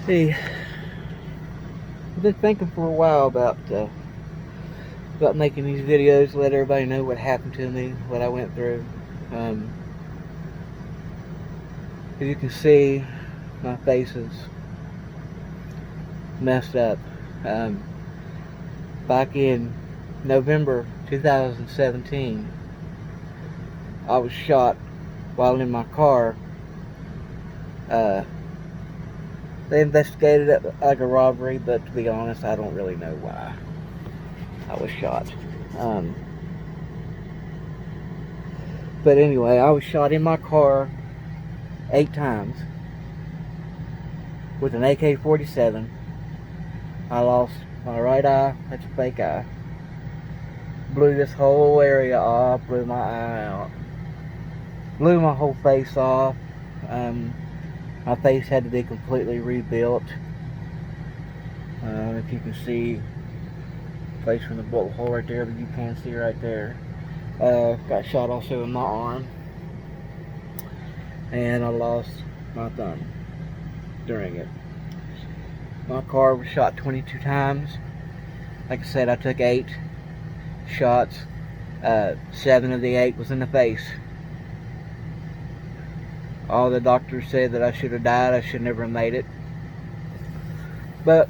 See, I've been thinking for a while about making these videos, let everybody know what happened to me, what I went through. Um, as you can see, my face is messed up. Um, Back in November 2017, I was shot while in my car. Uh, they investigated it like a robbery, but to be honest, I don't really know why I was shot. Um, but anyway, I was shot in my car 8 times with an AK-47. I lost my right eye. That's a fake eye. Blew this whole area off. Blew my eye out. Blew my whole face off. My face had to be completely rebuilt. If you can see, place from the bullet hole right there, but you can see right there. Got shot also in my arm, and I lost my thumb during it. My car was shot 22 times. Like I said, I took 8 shots. 7 of the 8 was in the face. All the doctors said that I should have died. I should never have made it. But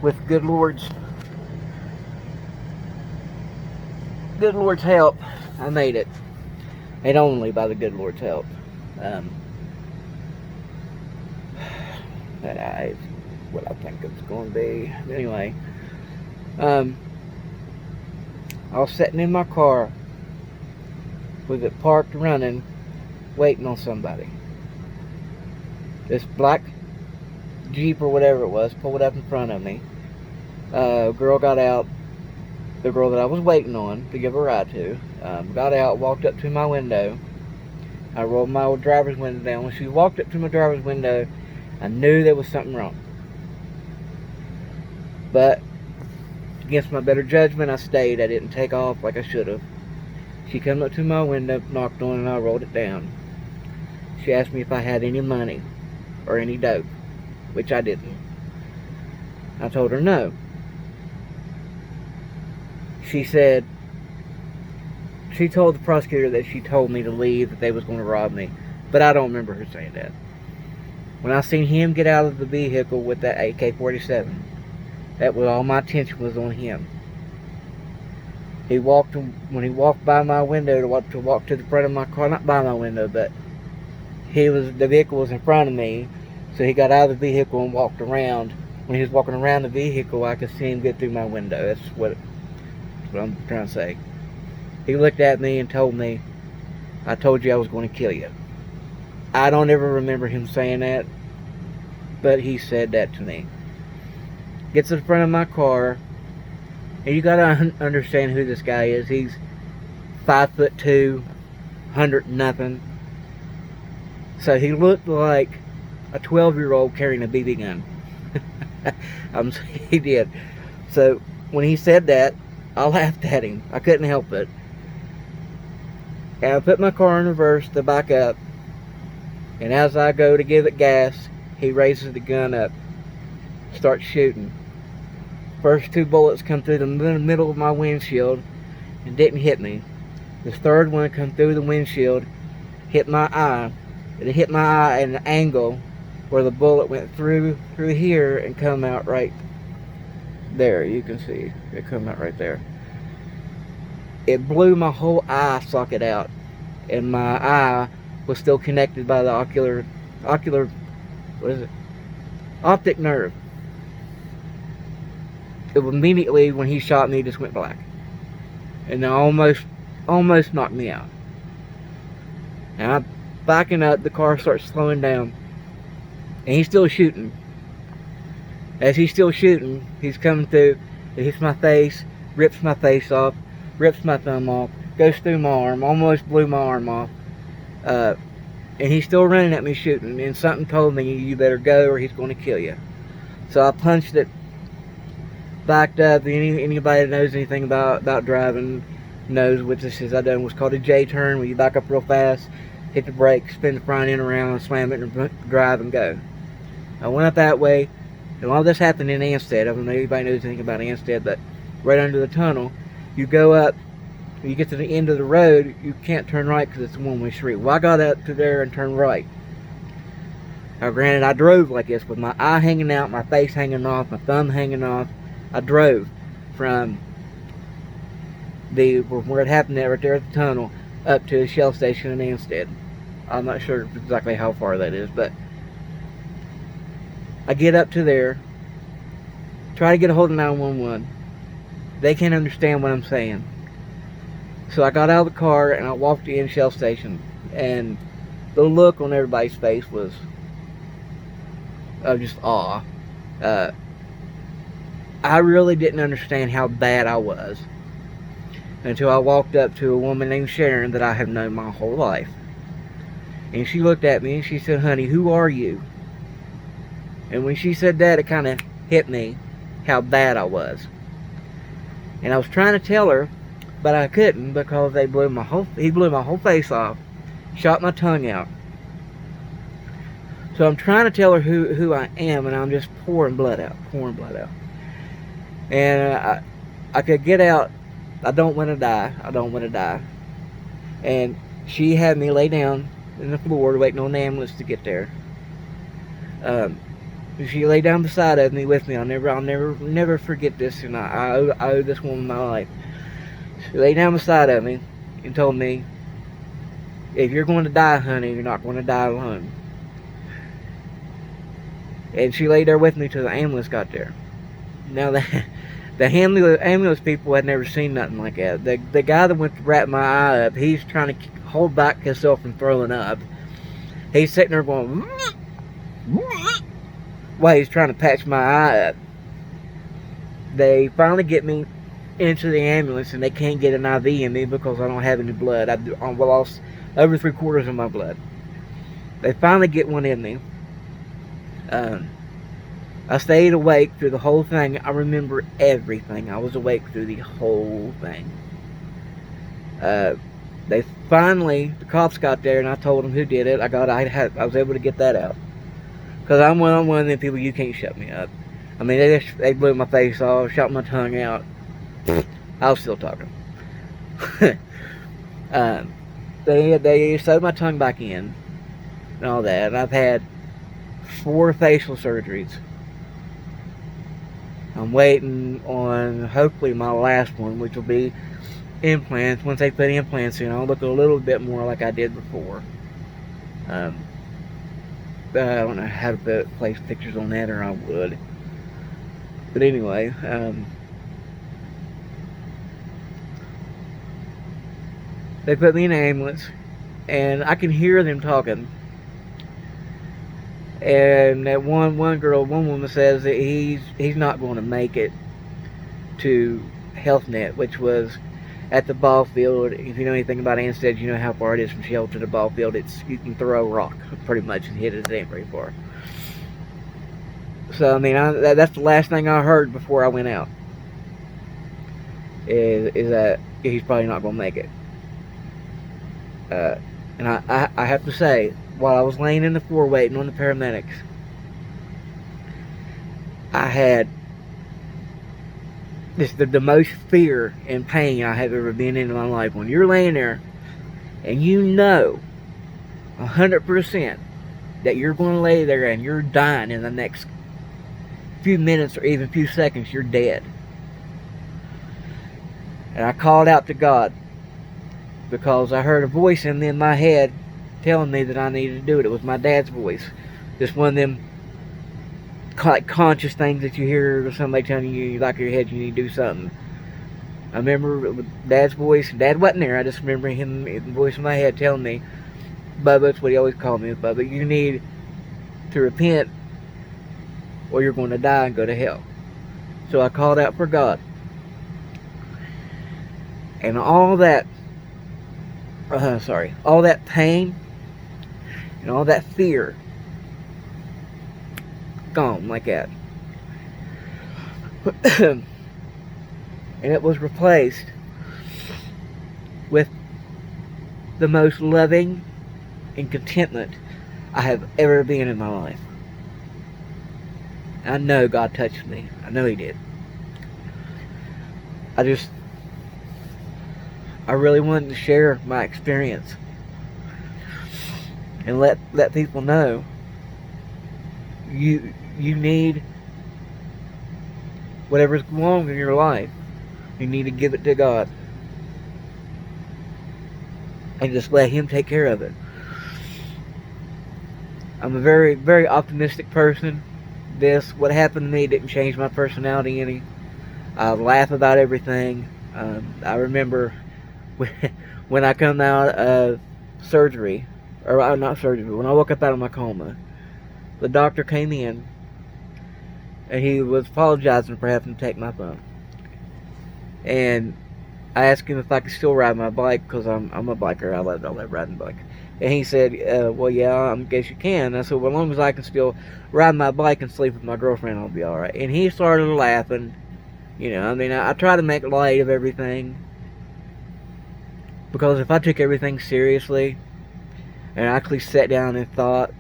with good Lord's help, I made it. And only by the good Lord's help. That is what I think it's going to be. Anyway, I was sitting in my car with it parked running, waiting on somebody. This black Jeep or whatever it was pulled up in front of me. A girl got out, the girl that I was waiting on to give a ride to, got out, walked up to my window. I rolled my driver's window down. When she walked up to my driver's window, I knew there was something wrong. But against my better judgment, I stayed. I didn't take off like I should have. She came up to my window, knocked on it, and I rolled it down. She asked me if I had any money or any dope, which I didn't. I told her no. She told the prosecutor that she told me to leave, that they was going to rob me. But I don't remember her saying that. When I seen him get out of the vehicle with that AK-47, that was all my attention was on him. When he walked by my window to walk to the front of my car, not by my window, but the vehicle was in front of me, so he got out of the vehicle and walked around. When he was walking around the vehicle, I could see him get through my window. That's what I'm trying to say. He looked at me and told me, "I told you I was going to kill you." I don't ever remember him saying that, but he said that to me. Gets to the front of my car, and you gotta understand who this guy is. He's 5'2", 100 nothing. So he looked like a 12-year-old carrying a BB gun. He did. So when he said that, I laughed at him. I couldn't help it. And I put my car in reverse to back up. And as I go to give it gas, he raises the gun up, starts shooting. First 2 bullets come through the middle of my windshield and didn't hit me. The third one come through the windshield, hit my eye. It hit my eye at an angle where the bullet went through here and come out right there. You can see it come out right there. It blew my whole eye socket out, and my eye was still connected by the optic nerve. It immediately, when he shot me, just went black, and it almost knocked me out. And I'm backing up, the car starts slowing down, and he's still shooting. As he's still shooting, he's coming through. It hits my face, rips my face off, rips my thumb off, goes through my arm, almost blew my arm off. And he's still running at me shooting, and something told me, "You better go or he's going to kill you." So I punched it, backed up. Anybody that knows anything about driving knows what this is. I done what's called a J-turn, where you back up real fast, hit the brake, spin the front end around, slam it, and drive and go. I went up that way, and all this happened in Anstead. I don't know if anybody knows anything about Anstead, but right under the tunnel, you go up, when you get to the end of the road, you can't turn right because it's a one-way street. Well, I got up to there and turned right. Now, granted, I drove like this with my eye hanging out, my face hanging off, my thumb hanging off. I drove from where it happened right there at the tunnel up to the Shell station in Anstead. I'm not sure exactly how far that is, but I get up to there, try to get a hold of 911. They can't understand what I'm saying. So I got out of the car and I walked in Shell station, and the look on everybody's face was of just awe. I really didn't understand how bad I was until I walked up to a woman named Sharon that I have known my whole life. And she looked at me and she said, "Honey, who are you?" And when she said that, it kind of hit me how bad I was. And I was trying to tell her, but I couldn't because he blew my whole face off, shot my tongue out. So I'm trying to tell her who I am, and I'm just pouring blood out. And I could get out. I don't want to die. And she had me lay down in the floor waiting on the ambulance to get there. She lay down beside of me with me. I'll never forget this, and I owe this woman my life. She lay down beside of me and told me, "If you're going to die, honey, you're not going to die alone." And she lay there with me till the ambulance got there. Now the ambulance people had never seen nothing like that. The guy that went to wrap my eye up, he's trying to hold back himself from throwing up. He's sitting there going while he's trying to patch my eye up. They finally get me into the ambulance, and they can't get an IV in me because I don't have any blood. I lost over 3/4 of my blood. They finally get one in me. I stayed awake through the whole thing. I remember everything. I was awake through the whole thing. The cops got there, and I told them who did it. I was able to get that out. Because I'm one of them people, you can't shut me up. I mean, they blew my face off, shot my tongue out. I was still talking. They sewed my tongue back in and all that. And I've had 4 facial surgeries. I'm waiting on hopefully my last one, which will be implants. Once they put implants in, I'll look a little bit more like I did before. I don't know how to place pictures on that, or I would. But anyway, they put me in an ambulance, and I can hear them talking. And that one woman says that he's not going to make it to Health Net, which was at the ball field. If you know anything about Anstead, you know how far it is from Shell to the ball field. You can throw a rock pretty much and hit it. It ain't very far. So I mean, that's the last thing I heard before I went out. Is that he's probably not going to make it. And I have to say, while I was laying in the floor waiting on the paramedics, I had the most fear and pain I have ever been in my life. When you're laying there and you know 100% that you're going to lay there and you're dying in the next few minutes or even few seconds, you're dead. And I called out to God because I heard a voice in my head telling me that I needed to do it. It was my dad's voice. Just one of them like conscious things that you hear somebody telling you, like in your head, you need to do something. I remember Dad's voice. Dad wasn't there. I just remember him, the voice in my head telling me, "Bubba," that's what he always called me, "Bubba, you need to repent or you're going to die and go to hell." So I called out for God. And all that pain and all that fear gone like that. And it was replaced with the most loving and contentment I have ever been in my life. I know God touched me. I know He did. I really wanted to share my experience and let people know you need whatever's wrong in your life. You need to give it to God and just let Him take care of it. I'm a very, very optimistic person. What happened to me didn't change my personality any. I laugh about everything. I remember when I come out of surgery, or not surgery, when I woke up out of my coma, the doctor came in and he was apologizing for having to take my thumb. And I asked him if I could still ride my bike because I'm a biker. I love riding bike. And he said, well, yeah, I guess you can. And I said, well, as long as I can still ride my bike and sleep with my girlfriend, I'll be all right. And he started laughing. I mean, I try to make light of everything. Because if I took everything seriously and actually sat down and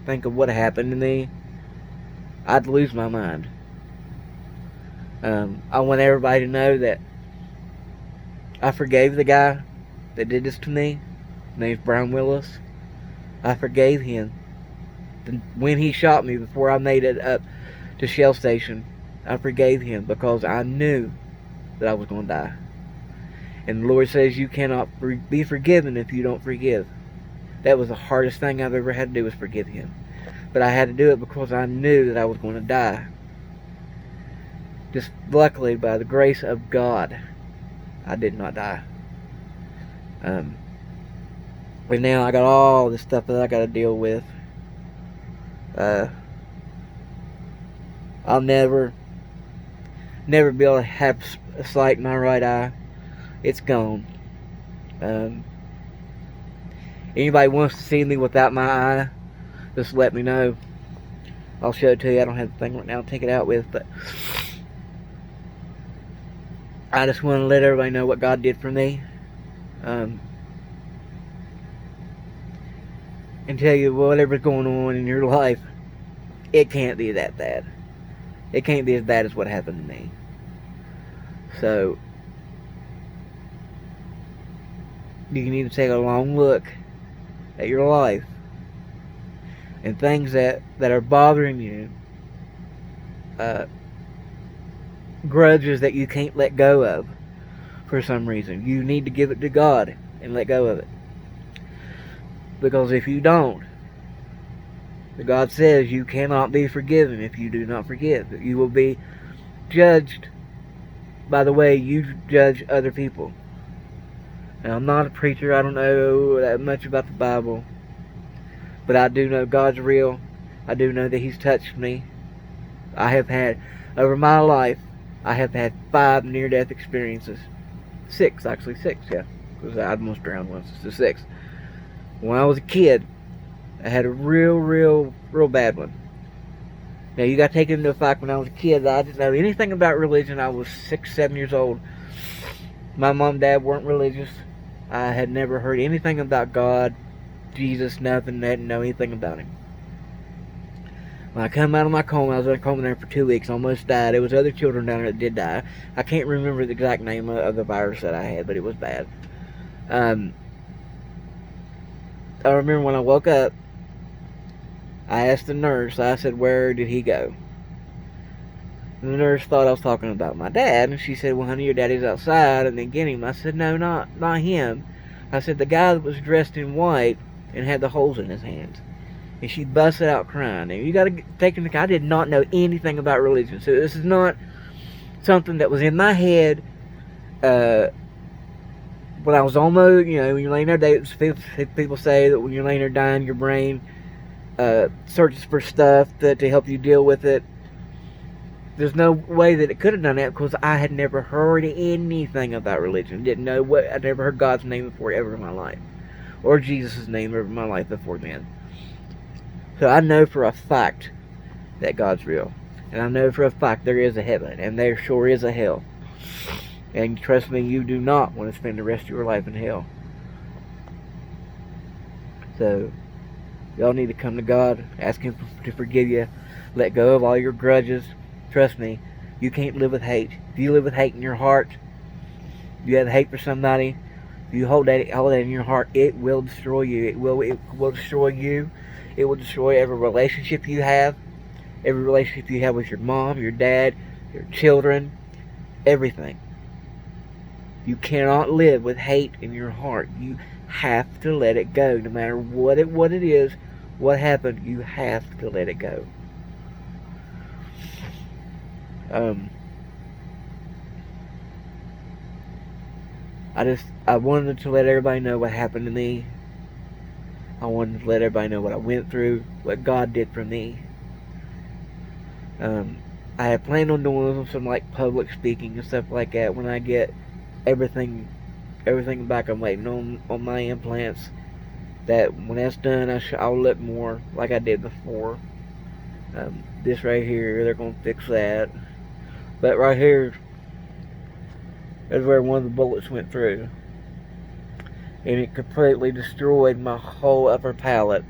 think of what happened to me, I'd lose my mind. I want everybody to know that I forgave the guy that did this to me. His name's Brian Willis. I forgave him. When he shot me before I made it up to Shell Station, I forgave him because I knew that I was going to die. And the Lord says you cannot be forgiven if you don't forgive. That was the hardest thing I've ever had to do, was forgive him. But I had to do it because I knew that I was going to die. Just luckily, by the grace of God, I did not die. But now I got all this stuff that I got to deal with. I'll never be able to have a sight in my right eye. It's gone. Anybody wants to see me without my eye, just let me know. I'll show it to you. I don't have the thing right now to take it out with, but I just want to let everybody know what God did for me. And tell you whatever's going on in your life, it can't be that bad. It can't be as bad as what happened to me. So, you need to take a long look at your life and things that are bothering you, grudges that you can't let go of for some reason. You need to give it to God and let go of it. Because if you don't, God says you cannot be forgiven if you do not forgive. You will be judged by the way you judge other people. Now, I'm not a preacher. I don't know that much about the Bible. But I do know God's real. I do know that He's touched me. I have had, over my life, I have had 5 near-death experiences. 6, actually. 6, yeah. Because I almost drowned once. So 6. When I was a kid, I had a real bad one. Now, you got to take into the fact when I was a kid, I didn't know anything about religion. I was 6, 7 years old. My mom and dad weren't religious. I had never heard anything about God, Jesus, nothing. I didn't know anything about Him. When I come out of my coma, I was in a coma there for 2 weeks, almost died. There was other children down there that did die. I can't remember the exact name of the virus that I had, but it was bad. I remember when I woke up, I asked the nurse, I said, where did he go? And the nurse thought I was talking about my dad, and she said, well, honey, your daddy's outside, and then get him. I said, no, not him. I said, the guy that was dressed in white and had the holes in his hands. And she busted out crying. And you got to take into account, I did not know anything about religion. So this is not something that was in my head when I was almost, when you're laying there, people say that when you're laying there dying, your brain searches for stuff to help you deal with it. There's no way that it could have done that because I had never heard anything about religion. Didn't know I'd never heard God's name before ever in my life. Or Jesus' name ever in my life before then. So I know for a fact that God's real. And I know for a fact there is a heaven. And there sure is a hell. And trust me, you do not want to spend the rest of your life in hell. So, y'all need to come to God, ask Him to forgive you, let go of all your grudges, Trust me, you can't live with hate. If you live with hate in your heart, you have hate for somebody, if you hold that in your heart, it will destroy you. It will destroy you. It will destroy every relationship you have, with your mom, your dad, your children, everything. You cannot live with hate in your heart. You have to let it go. No matter what it is, what happened, you have to let it go. I wanted to let everybody know what happened to me. I wanted to let everybody know what I went through, what God did for me. I had planned on doing some like public speaking and stuff like that when I get everything back. I'm waiting on my implants. That when that's done, I'll look more like I did before. This right here, they're gonna fix that. But right here is where one of the bullets went through, and it completely destroyed my whole upper palate.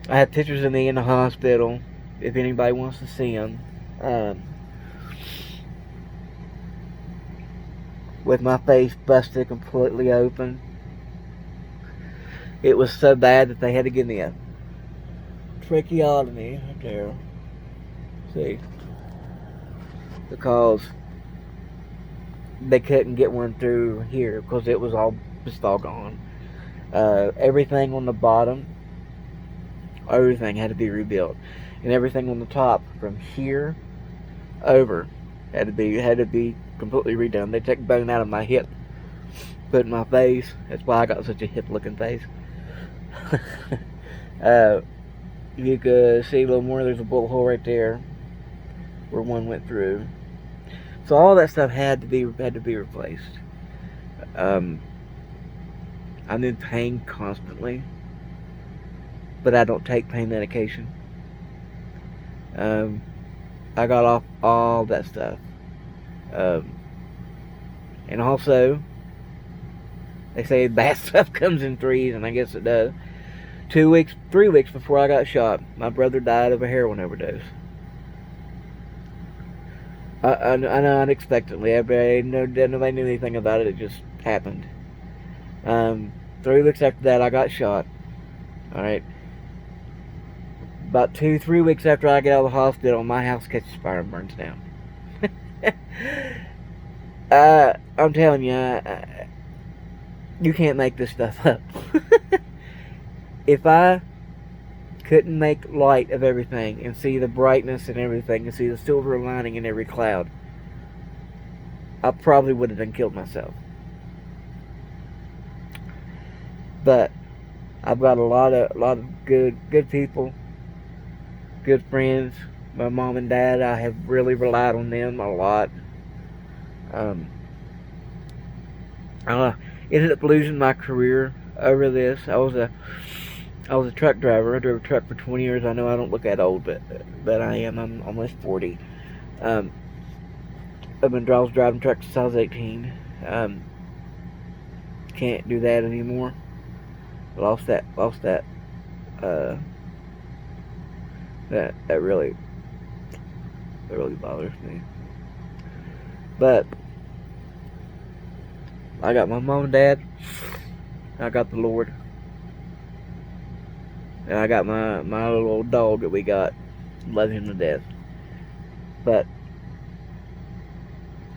I have pictures of me in the hospital, if anybody wants to see them, with my face busted completely open. It was so bad that they had to give me a tracheotomy right there. See? Because they couldn't get one through here because it was all gone. Everything on the bottom, everything had to be rebuilt, and everything on the top from here over had to be completely redone. They took bone out of my hip, put in my face. That's why I got such a hip-looking face. You could see a little more. There's a bullet hole right there where one went through. So all that stuff had to be replaced. I'm in pain constantly, but I don't take pain medication. I got off all that stuff. And also, they say bad stuff comes in threes, and I guess it does. 3 weeks before I got shot, my brother died of a heroin overdose. I know, unexpectedly. Nobody knew anything about it. It just happened. 3 weeks after that, I got shot. Alright. About 2-3 weeks after I get out of the hospital, my house catches fire and burns down. I'm telling you, you can't make this stuff up. If I couldn't make light of everything and see the brightness and everything and see the silver lining in every cloud, I probably would have done killed myself. But I've got a lot of good people, good friends. My mom and dad, I have really relied on them a lot. I ended up losing my career over this. I was a truck driver. I drove a truck for 20 years. I know I don't look that old, but I am. I'm almost 40. I've been driving trucks since I was 18. Can't do that anymore. Lost that. That really bothers me. But I got my mom and dad. I got the Lord. And I got my little old dog that we got. Love him to death. But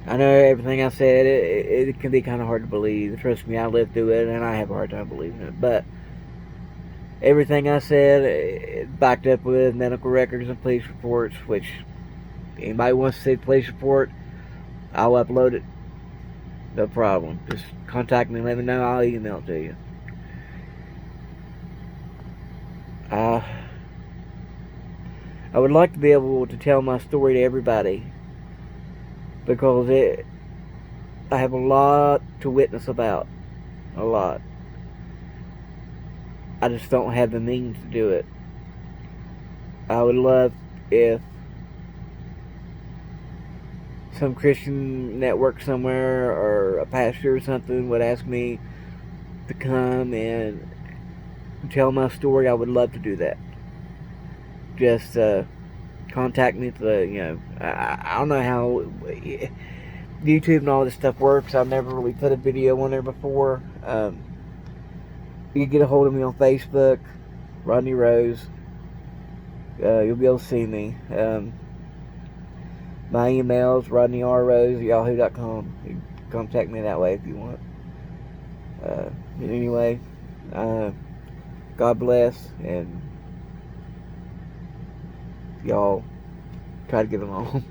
I know everything I said, it can be kind of hard to believe. Trust me, I lived through it, and I have a hard time believing it. But everything I said, it backed up with medical records and police reports, which anybody wants to see the police report, I'll upload it. No problem. Just contact me and let me know. I'll email it to you. I would like to be able to tell my story to everybody, because I have a lot to witness about. A lot. I just don't have the means to do it. I would love if some Christian network somewhere or a pastor or something would ask me to come and tell my story. I would love to do that. Just contact me to, I don't know how YouTube and all this stuff works. I've never really put a video on there before. You can get a hold of me on Facebook, Rodney Rose. You'll be able to see me. My email is rodneyrrose@yahoo.com. You can contact me that way if you want. Anyway, God bless, and y'all try to get along.